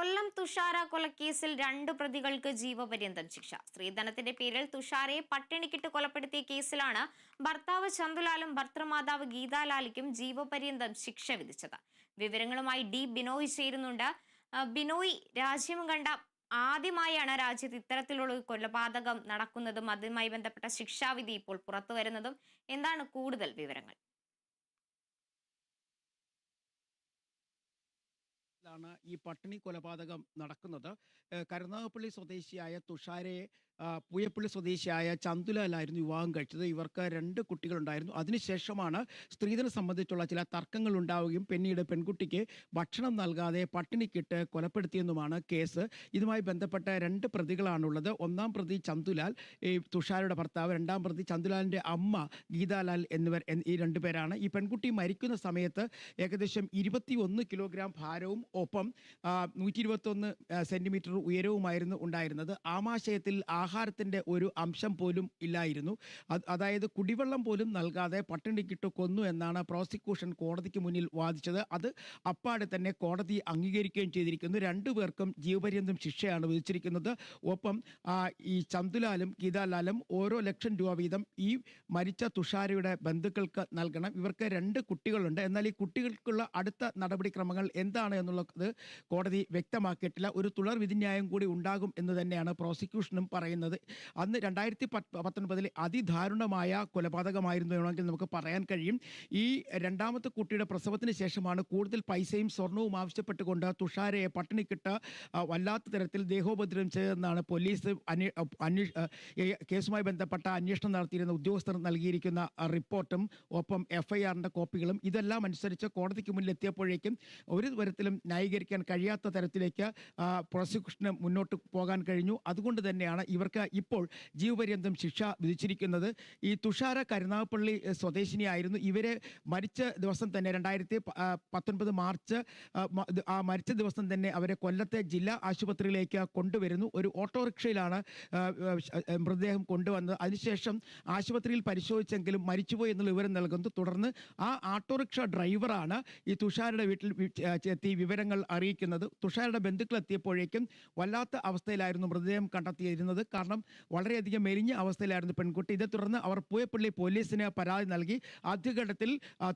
കൊല്ലം തുഷാര കൊലക്കേസിൽ 2 പ്രതികൾക്ക് ജീവപര്യന്തം ശിക്ഷ. സ്ത്രീധനത്തിന്റെ പേരിൽ തുഷാരയെ പട്ടിണിക്കിട്ട് കൊലപ്പെടുത്തിയ കേസിലാണ് ഭർത്താവ് ചന്തുലാലും ഭർത്തൃമാതാവ് ഗീതാലാലിക്കും ജീവപര്യന്തം ശിക്ഷ വിധിച്ചത്. വിവരങ്ങളുമായി ഡി ബിനോയ് ചേരുന്നുണ്ട്. ബിനോയ്, രാജ്യം കണ്ട ആദ്യമായാണ് രാജ്യത്ത് ഇത്തരത്തിലുള്ള ഒരു കൊലപാതകം നടക്കുന്നതും അതുമായി ബന്ധപ്പെട്ട ശിക്ഷാവിധി ഇപ്പോൾ പുറത്തു വരുന്നതും. എന്താണ് കൂടുതൽ വിവരങ്ങൾ? ാണ് ഈ പട്ടിണി കൊലപാതകം നടക്കുന്നത്. കരുനാഗപ്പള്ളി സ്വദേശിയായ തുഷാരയെ പൂയപ്പള്ളി സ്വദേശിയായ ചന്തുലാലായിരുന്നു വിവാഹം കഴിച്ചത്. ഇവർക്ക് 2 കുട്ടികളുണ്ടായിരുന്നു. അതിനുശേഷമാണ് സ്ത്രീധനം സംബന്ധിച്ചുള്ള ചില തർക്കങ്ങൾ ഉണ്ടാവുകയും പിന്നീട് പെൺകുട്ടിക്ക് ഭക്ഷണം നൽകാതെ പട്ടിണിക്കിട്ട് കൊലപ്പെടുത്തിയെന്നുമാണ് കേസ്. ഇതുമായി ബന്ധപ്പെട്ട 2 പ്രതികളാണുള്ളത്. ഒന്നാം പ്രതി ചന്തുലാൽ, ഈ തുഷാരയുടെ ഭർത്താവ്; രണ്ടാം പ്രതി ചന്തുലാലിൻ്റെ അമ്മ ഗീതാലാൽ എന്നിവർ. ഈ 2 പേരാണ്. ഈ പെൺകുട്ടി മരിക്കുന്ന സമയത്ത് ഏകദേശം 21 കിലോഗ്രാം ഭാരവും ഒപ്പം 121 സെന്റിമീറ്റർ ഉയരവുമായിരുന്നു ഉണ്ടായിരുന്നത്. ആമാശയത്തിൽ ആഹാരത്തിൻ്റെ ഒരു അംശം പോലും ഇല്ലായിരുന്നു. അതായത് കുടിവെള്ളം പോലും നൽകാതെ പട്ടിണിക്കിട്ട് കൊന്നു എന്നാണ് പ്രോസിക്യൂഷൻ കോടതിക്ക് മുന്നിൽ വാദിച്ചത്. അത് അപ്പാടെ തന്നെ കോടതി അംഗീകരിക്കുകയും ചെയ്തിരിക്കുന്നു. 2 പേർക്കും ജീവപര്യന്തം ശിക്ഷയാണ് വിധിച്ചിരിക്കുന്നത്. ഒപ്പം ഈ ചന്തുലാലും ഗീതാലാലും ഓരോ ₹1,00,000 വീതം ഈ മരിച്ച തുഷാരയുടെ ബന്ധുക്കൾക്ക് നൽകണം. ഇവർക്ക് 2 കുട്ടികളുണ്ട്. എന്നാൽ ഈ കുട്ടികൾക്കുള്ള അടുത്ത നടപടിക്രമങ്ങൾ എന്താണ് എന്നുള്ളത് കോടതി വ്യക്തമാക്കിയിട്ടില്ല. ഒരു തുടർ വിധിന്യായം കൂടി ഉണ്ടാകും എന്ന് തന്നെയാണ് പ്രോസിക്യൂഷനും പറയുന്നത്. അന്ന് 2019 അതിദാരുണമായ കൊലപാതകമായിരുന്നു വേണമെങ്കിൽ നമുക്ക് പറയാൻ കഴിയും. ഈ രണ്ടാമത്തെ കുട്ടിയുടെ പ്രസവത്തിന് ശേഷമാണ് കൂടുതൽ പൈസയും സ്വർണവും ആവശ്യപ്പെട്ടുകൊണ്ട് തുഷാരയെ പട്ടിണിക്കിട്ട് വല്ലാത്ത തരത്തിൽ ദേഹോപദ്രവം ചെയ്തെന്നാണ് പോലീസ് കേസുമായി ബന്ധപ്പെട്ട അന്വേഷണം നടത്തിയിരുന്ന ഉദ്യോഗസ്ഥർ നൽകിയിരിക്കുന്ന റിപ്പോർട്ടും ഒപ്പം FIRന്റെ കോപ്പികളും. ഇതെല്ലാം അനുസരിച്ച് കോടതിക്ക് മുന്നിൽ എത്തിയപ്പോഴേക്കും ഒരു തരത്തിലും ന്യായീകരിക്കാൻ കഴിയാത്ത തരത്തിലേക്ക് പ്രോസിക്യൂഷന് മുന്നോട്ട് പോകാൻ കഴിഞ്ഞു. അതുകൊണ്ട് തന്നെയാണ് ഇവർക്ക് ഇപ്പോൾ ജീവപര്യന്തം ശിക്ഷ വിധിച്ചിരിക്കുന്നത്. ഈ തുഷാര കരുനാഗപ്പള്ളി സ്വദേശിനിയായിരുന്നു. ഇവരെ മരിച്ച ദിവസം തന്നെ 2019 മാർച്ച് മരിച്ച ദിവസം തന്നെ അവരെ കൊല്ലത്തെ ജില്ലാ ആശുപത്രിയിലേക്ക് കൊണ്ടുവരുന്നു. ഒരു ഓട്ടോറിക്ഷയിലാണ് മൃതദേഹം കൊണ്ടുവന്നത്. അതിനുശേഷം ആശുപത്രിയിൽ പരിശോധിച്ചെങ്കിലും മരിച്ചുപോയി എന്നുള്ള വിവരം നൽകുന്നു. തുടർന്ന് ആ ഓട്ടോറിക്ഷ ഡ്രൈവറാണ് ഈ തുഷാരയുടെ വീട്ടിൽ എത്തി വിവരങ്ങൾ അറിയിക്കുന്നത്. തുഷാരയുടെ ബന്ധുക്കൾ എത്തിയപ്പോഴേക്കും വല്ലാത്ത അവസ്ഥയിലായിരുന്നു മൃതദേഹം കണ്ടെത്തിയിരുന്നത്. കാരണം വളരെയധികം മെലിഞ്ഞ അവസ്ഥയിലായിരുന്നു പെൺകുട്ടി. ഇതേ തുടർന്ന് അവർ പൂയപ്പള്ളി പോലീസിന് പരാതി നൽകി. ആദ്യഘട്ടത്തിൽ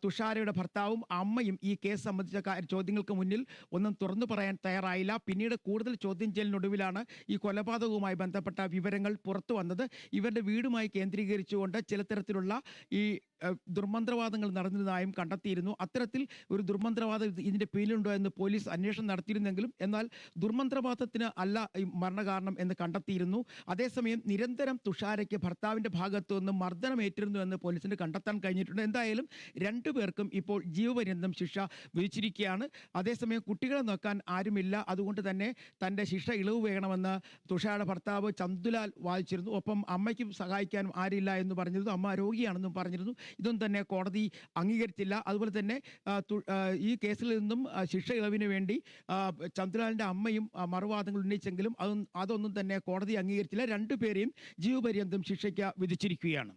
തുഷാരയുടെ ഭർത്താവും അമ്മയും ഈ കേസ് സംബന്ധിച്ച ചോദ്യങ്ങൾക്ക് മുന്നിൽ ഒന്നും തുറന്നു പറയാൻ തയ്യാറായില്ല. പിന്നീട് കൂടുതൽ ചോദ്യം ചെയ്യലിനൊടുവിലാണ് ഈ കൊലപാതകവുമായി ബന്ധപ്പെട്ട വിവരങ്ങൾ പുറത്തു വന്നത്. ഇവരുടെ വീടുമായി കേന്ദ്രീകരിച്ചുകൊണ്ട് ചില തരത്തിലുള്ള ഈ ദുർമന്ത്രവാദങ്ങൾ നടന്നതായും കണ്ടെത്തിയിരുന്നു. അത്തരത്തിൽ ഒരു ദുർമന്ത്രവാദം ഇതിൻ്റെ പിന്നിലുണ്ടോ എന്ന് പോലീസ് അന്വേഷണം നടത്തിയിരുന്നെങ്കിലും എന്നാൽ ദുർമന്ത്രവാദത്തിന് അല്ല മരണകാരണം എന്ന് കണ്ടെത്തിയിരുന്നു. അതേസമയം നിരന്തരം തുഷാരയ്ക്ക് ഭർത്താവിൻ്റെ ഭാഗത്തു നിന്ന് മർദ്ദനമേറ്റിരുന്നു എന്ന് പോലീസിന് കണ്ടെത്താൻ കഴിഞ്ഞിട്ടുണ്ട്. എന്തായാലും 2 പേർക്കും ഇപ്പോൾ ജീവപര്യന്തം ശിക്ഷ വിധിച്ചിരിക്കുകയാണ്. അതേസമയം കുട്ടികളെ നോക്കാൻ ആരുമില്ല. അതുകൊണ്ട് തന്നെ തൻ്റെ ശിക്ഷ ഇളവ് വേണമെന്ന് തുഷാരയുടെ ഭർത്താവ് ചന്തുലാൽ വാദിച്ചിരുന്നു. ഒപ്പം അമ്മയ്ക്കും സഹായിക്കാനും ആരില്ല എന്ന് പറഞ്ഞിരുന്നു. അമ്മ രോഗിയാണെന്നും പറഞ്ഞിരുന്നു. ഇതൊന്നും തന്നെ കോടതി അംഗീകരിച്ചില്ല. അതുപോലെ തന്നെ ഈ കേസിൽ നിന്നും ശിക്ഷ ഇളവിന് വേണ്ടി ചന്തുലാലിൻ്റെ അമ്മയും മറുവാദങ്ങൾ ഉന്നയിച്ചെങ്കിലും അതൊന്നും തന്നെ കോടതി അംഗീകരിച്ചില്ല. 2 പേരെയും ജീവപര്യന്തം ശിക്ഷയ്ക്ക് വിധിച്ചിരിക്കുകയാണ്.